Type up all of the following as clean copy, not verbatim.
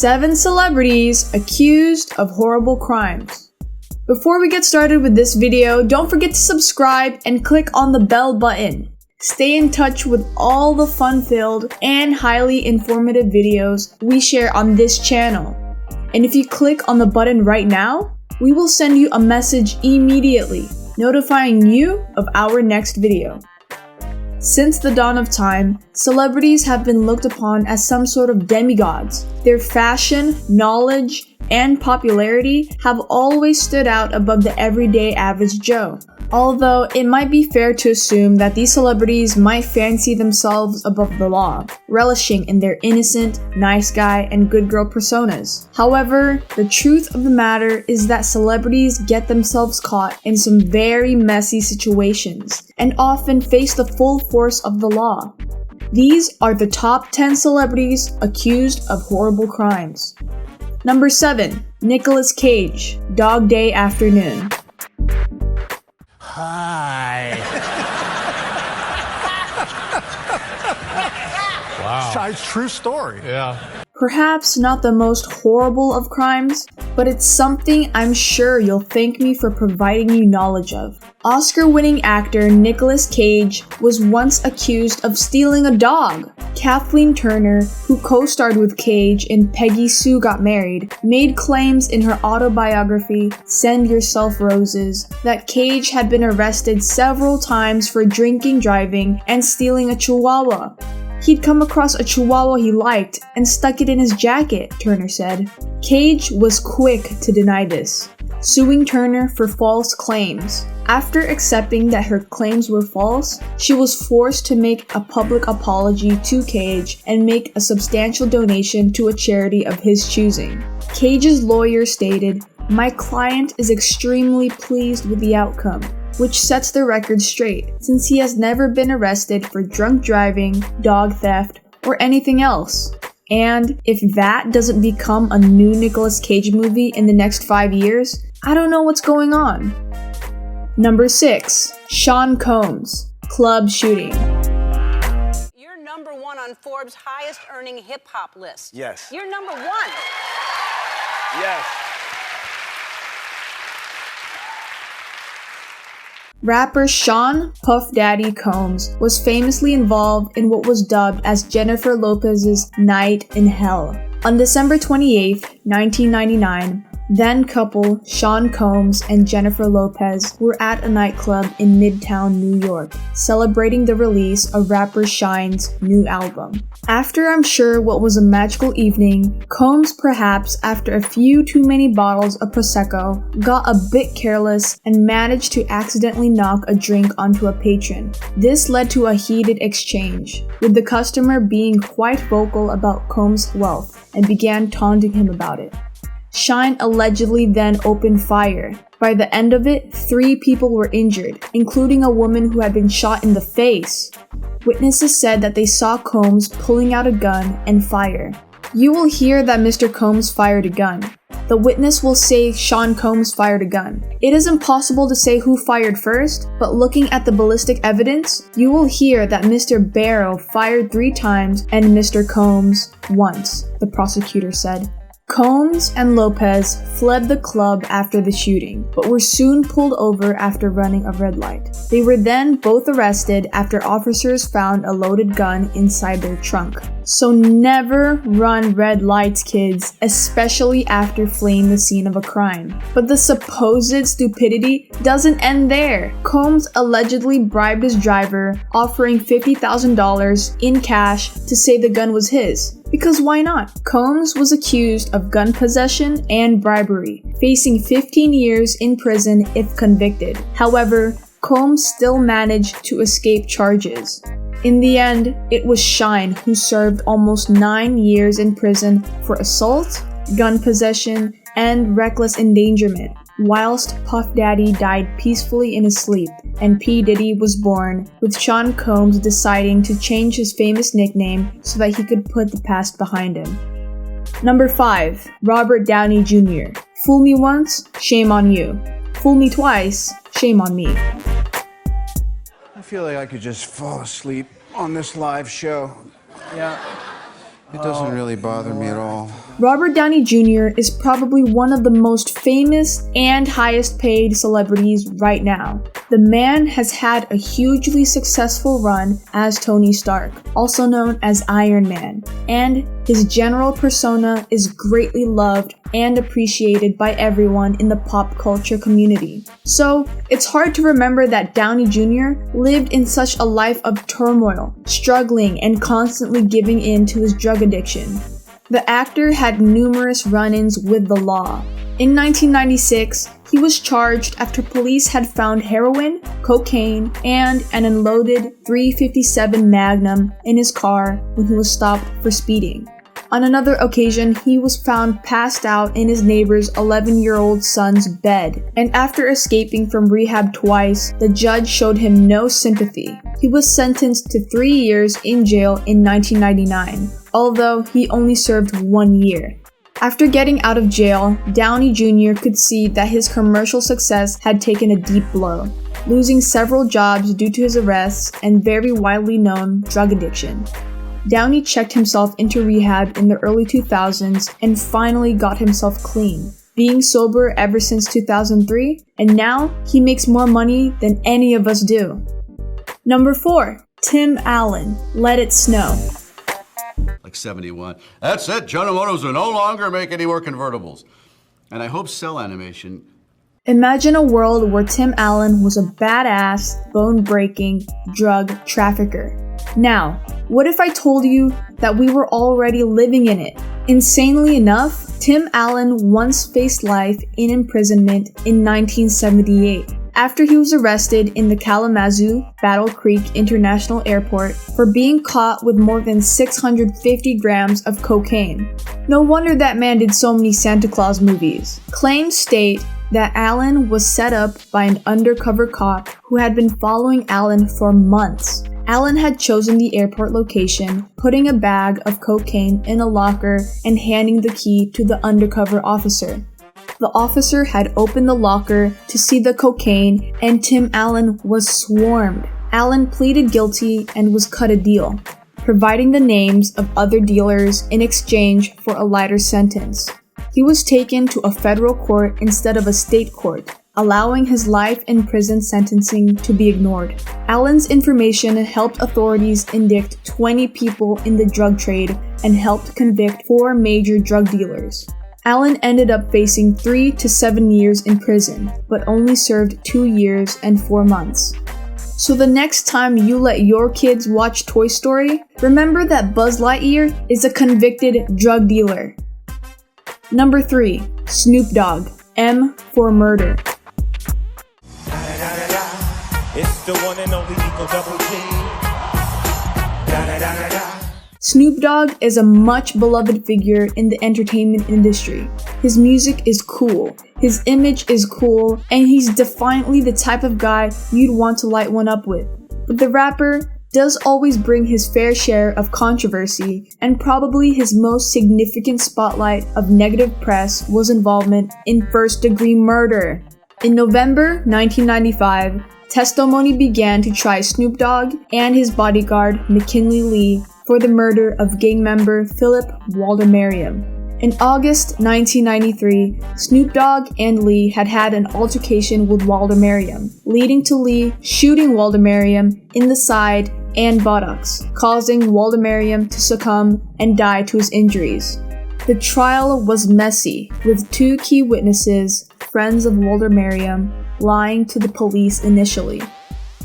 7 celebrities accused of horrible crimes. Before we get started with this video, don't forget to subscribe and click on the bell button. Stay in touch with all the fun-filled and highly informative videos we share on this channel. And if you click on the button right now, we will send you a message immediately, notifying you of our next video. Since the dawn of time, celebrities have been looked upon as some sort of demigods. Their fashion, knowledge, and popularity have always stood out above the everyday average Joe. Although it might be fair to assume that these celebrities might fancy themselves above the law, relishing in their innocent, nice guy, and good girl personas. However, the truth of the matter is that celebrities get themselves caught in some very messy situations and often face the full force of the law. These are the top 10 celebrities accused of horrible crimes. Number 7. Nicolas Cage, Dog Day Afternoon. Hi. Wow. It's a true story. Yeah. Perhaps not the most horrible of crimes, but it's something I'm sure you'll thank me for providing you knowledge of. Oscar-winning actor Nicolas Cage was once accused of stealing a dog. Kathleen Turner, who co-starred with Cage in Peggy Sue Got Married, made claims in her autobiography, Send Yourself Roses, that Cage had been arrested several times for drinking, driving, and stealing a chihuahua. He'd come across a chihuahua he liked and stuck it in his jacket, Turner said. Cage was quick to deny this, suing Turner for false claims. After accepting that her claims were false, she was forced to make a public apology to Cage and make a substantial donation to a charity of his choosing. Cage's lawyer stated, "My client is extremely pleased with the outcome," which sets the record straight, since he has never been arrested for drunk driving, dog theft, or anything else. And if that doesn't become a new Nicolas Cage movie in the next 5 years, I don't know what's going on. Number 6. Sean Combs, Club Shooting. You're number 1 on Forbes' highest earning hip-hop list. Yes. You're number 1. Yes. Rapper Sean Puff Daddy Combs was famously involved in what was dubbed as Jennifer Lopez's Night in Hell. On December 28, 1999, then couple Sean Combs and Jennifer Lopez were at a nightclub in Midtown, New York, celebrating the release of rapper Shine's new album. After I'm sure what was a magical evening, Combs, perhaps after a few too many bottles of Prosecco, got a bit careless and managed to accidentally knock a drink onto a patron. This led to a heated exchange, with the customer being quite vocal about Combs' wealth and began taunting him about it. Shine allegedly then opened fire. By the end of it, 3 people were injured, including a woman who had been shot in the face. Witnesses said that they saw Combs pulling out a gun and fire. You will hear that Mr. Combs fired a gun. The witness will say Sean Combs fired a gun. It is impossible to say who fired first, but looking at the ballistic evidence, you will hear that Mr. Barrow fired 3 times and Mr. Combs once, the prosecutor said. Combs and Lopez fled the club after the shooting, but were soon pulled over after running a red light. They were then both arrested after officers found a loaded gun inside their trunk. So never run red lights, kids, especially after fleeing the scene of a crime. But the supposed stupidity doesn't end there. Combs allegedly bribed his driver, offering $50,000 in cash to say the gun was his. Because why not? Combs was accused of gun possession and bribery, facing 15 years in prison if convicted. However, Combs still managed to escape charges. In the end, it was Shine who served almost 9 years in prison for assault, gun possession, and reckless endangerment, whilst Puff Daddy died peacefully in his sleep, and P. Diddy was born, with Sean Combs deciding to change his famous nickname so that he could put the past behind him. Number 5. Robert Downey Jr. Fool me once, shame on you. Fool me twice, shame on me. I feel like I could just fall asleep on this live show. Yeah. It doesn't really bother me at all. Robert Downey Jr. is probably one of the most famous and highest paid celebrities right now. The man has had a hugely successful run as Tony Stark, also known as Iron Man, and his general persona is greatly loved and appreciated by everyone in the pop culture community. So, it's hard to remember that Downey Jr. lived in such a life of turmoil, struggling and constantly giving in to his drug addiction. The actor had numerous run-ins with the law. In 1996, he was charged after police had found heroin, cocaine, and an unloaded .357 Magnum in his car when he was stopped for speeding. On another occasion, he was found passed out in his neighbor's 11-year-old son's bed, and after escaping from rehab twice, the judge showed him no sympathy. He was sentenced to 3 years in jail in 1999, although he only served 1 year. After getting out of jail, Downey Jr. could see that his commercial success had taken a deep blow, losing several jobs due to his arrests and very widely known drug addiction. Downey checked himself into rehab in the early 2000s and finally got himself clean, being sober ever since 2003, and now he makes more money than any of us do. Number 4. Tim Allen, Let It Snow. Like 71. That's it. General Motors will no longer make any more convertibles. And I hope Cell Animation. Imagine a world where Tim Allen was a badass, bone-breaking drug trafficker. Now, what if I told you that we were already living in it? Insanely enough, Tim Allen once faced life in imprisonment in 1978 after he was arrested in the Kalamazoo Battle Creek International Airport for being caught with more than 650 grams of cocaine. No wonder that man did so many Santa Claus movies. Claims state that Allen was set up by an undercover cop who had been following Allen for months. Allen had chosen the airport location, putting a bag of cocaine in a locker and handing the key to the undercover officer. The officer had opened the locker to see the cocaine, and Tim Allen was swarmed. Allen pleaded guilty and was cut a deal, providing the names of other dealers in exchange for a lighter sentence. He was taken to a federal court instead of a state court, allowing his life in prison sentencing to be ignored. Allen's information helped authorities indict 20 people in the drug trade and helped convict 4 major drug dealers. Allen ended up facing 3 to 7 years in prison, but only served 2 years and 4 months. So the next time you let your kids watch Toy Story, remember that Buzz Lightyear is a convicted drug dealer. Number 3. Snoop Dogg, M for Murder. It's the one and only Eagle Double G. Snoop Dogg is a much beloved figure in the entertainment industry. His music is cool, his image is cool, and he's defiantly the type of guy you'd want to light one up with. But the rapper does always bring his fair share of controversy, and probably his most significant spotlight of negative press was involvement in first-degree murder. In November 1995, testimony began to try Snoop Dogg and his bodyguard McKinley Lee for the murder of gang member Philip Waldemariam. In August 1993, Snoop Dogg and Lee had had an altercation with Waldemariam, leading to Lee shooting Waldemariam in the side and buttocks, causing Waldemariam to succumb and die to his injuries. The trial was messy, with 2 key witnesses, friends of Waldemariam, lying to the police initially,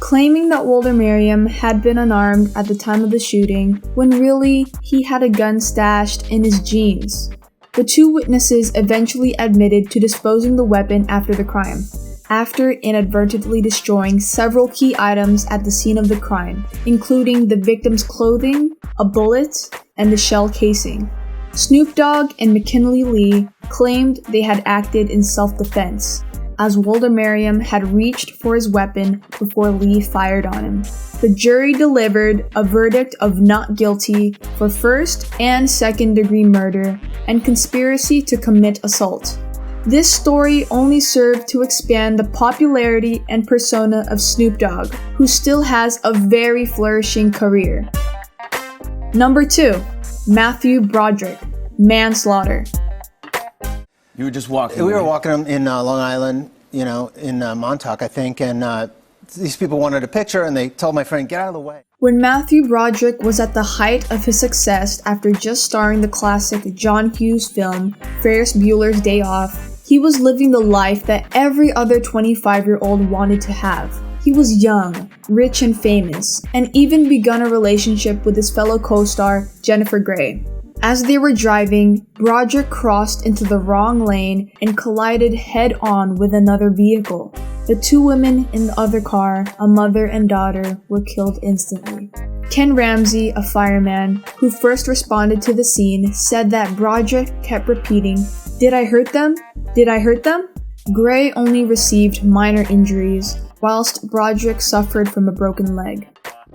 claiming that Waldemariam had been unarmed at the time of the shooting, when really he had a gun stashed in his jeans. The 2 witnesses eventually admitted to disposing the weapon after the crime, after inadvertently destroying several key items at the scene of the crime, including the victim's clothing, a bullet, and the shell casing. Snoop Dogg and McKinley Lee claimed they had acted in self-defense, as Waldemariam had reached for his weapon before Lee fired on him. The jury delivered a verdict of not guilty for first and second-degree murder and conspiracy to commit assault. This story only served to expand the popularity and persona of Snoop Dogg, who still has a very flourishing career. Number 2. Matthew Broderick, manslaughter. You were just walking. We were walking in Long Island, in Montauk, I think, and these people wanted a picture, and they told my friend, get out of the way. When Matthew Broderick was at the height of his success after just starring the classic John Hughes film, Ferris Bueller's Day Off, he was living the life that every other 25-year-old wanted to have. He was young, rich and famous, and even begun a relationship with his fellow co-star, Jennifer Grey. As they were driving, Broderick crossed into the wrong lane and collided head-on with another vehicle. The two women in the other car, a mother and daughter, were killed instantly. Ken Ramsey, a fireman who first responded to the scene, said that Broderick kept repeating, "Did I hurt them? Did I hurt them?" Grey only received minor injuries, whilst Broderick suffered from a broken leg.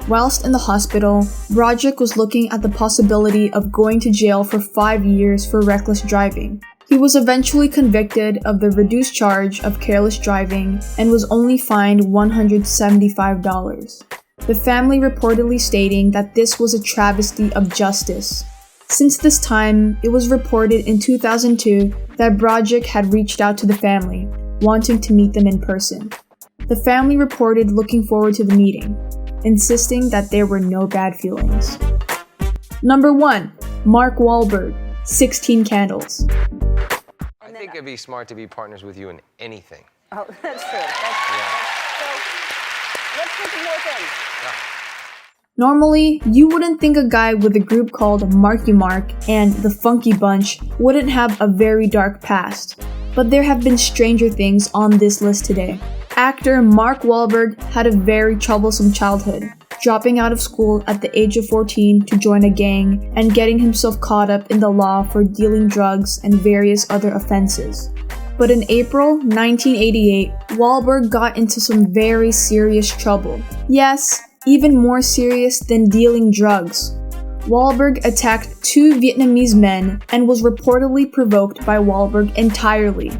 Whilst in the hospital, Broderick was looking at the possibility of going to jail for 5 years for reckless driving. He was eventually convicted of the reduced charge of careless driving and was only fined $175. The family reportedly stating that this was a travesty of justice. Since this time, it was reported in 2002 that Broderick had reached out to the family, wanting to meet them in person. The family reported looking forward to the meeting, insisting that there were no bad feelings. Number 1. Mark Wahlberg, 16 Candles. I think it'd be smart to be partners with you in anything. Oh, that's true. That's true. So, let's do some more things. Normally, you wouldn't think a guy with a group called Marky Mark and the Funky Bunch wouldn't have a very dark past, but there have been stranger things on this list today. Actor Mark Wahlberg had a very troublesome childhood, dropping out of school at the age of 14 to join a gang and getting himself caught up in the law for dealing drugs and various other offenses. But in April 1988, Wahlberg got into some very serious trouble. Yes, even more serious than dealing drugs. Wahlberg attacked 2 Vietnamese men and was reportedly provoked by Wahlberg entirely,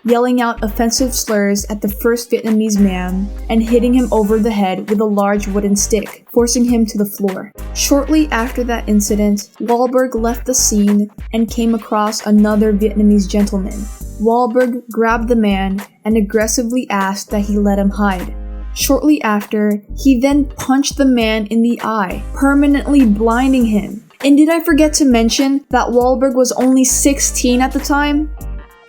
yelling out offensive slurs at the first Vietnamese man and hitting him over the head with a large wooden stick, forcing him to the floor. Shortly after that incident, Wahlberg left the scene and came across another Vietnamese gentleman. Wahlberg grabbed the man and aggressively asked that he let him hide. Shortly after, he then punched the man in the eye, permanently blinding him. And did I forget to mention that Wahlberg was only 16 at the time?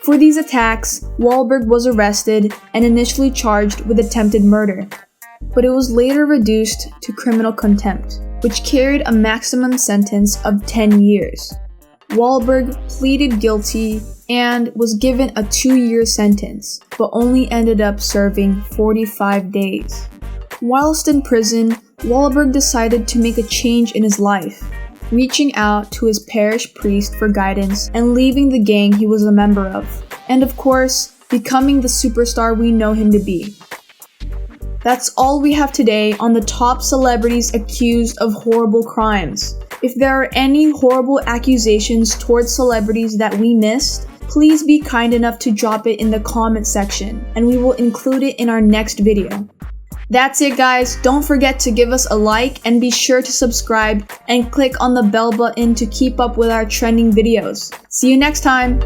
For these attacks, Wahlberg was arrested and initially charged with attempted murder, but it was later reduced to criminal contempt, which carried a maximum sentence of 10 years. Wahlberg pleaded guilty and was given a 2-year sentence, but only ended up serving 45 days. Whilst in prison, Wahlberg decided to make a change in his life, reaching out to his parish priest for guidance and leaving the gang he was a member of, and of course, becoming the superstar we know him to be. That's all we have today on the top celebrities accused of horrible crimes. If there are any horrible accusations towards celebrities that we missed, please be kind enough to drop it in the comment section, and we will include it in our next video. That's it guys, don't forget to give us a like and be sure to subscribe and click on the bell button to keep up with our trending videos. See you next time!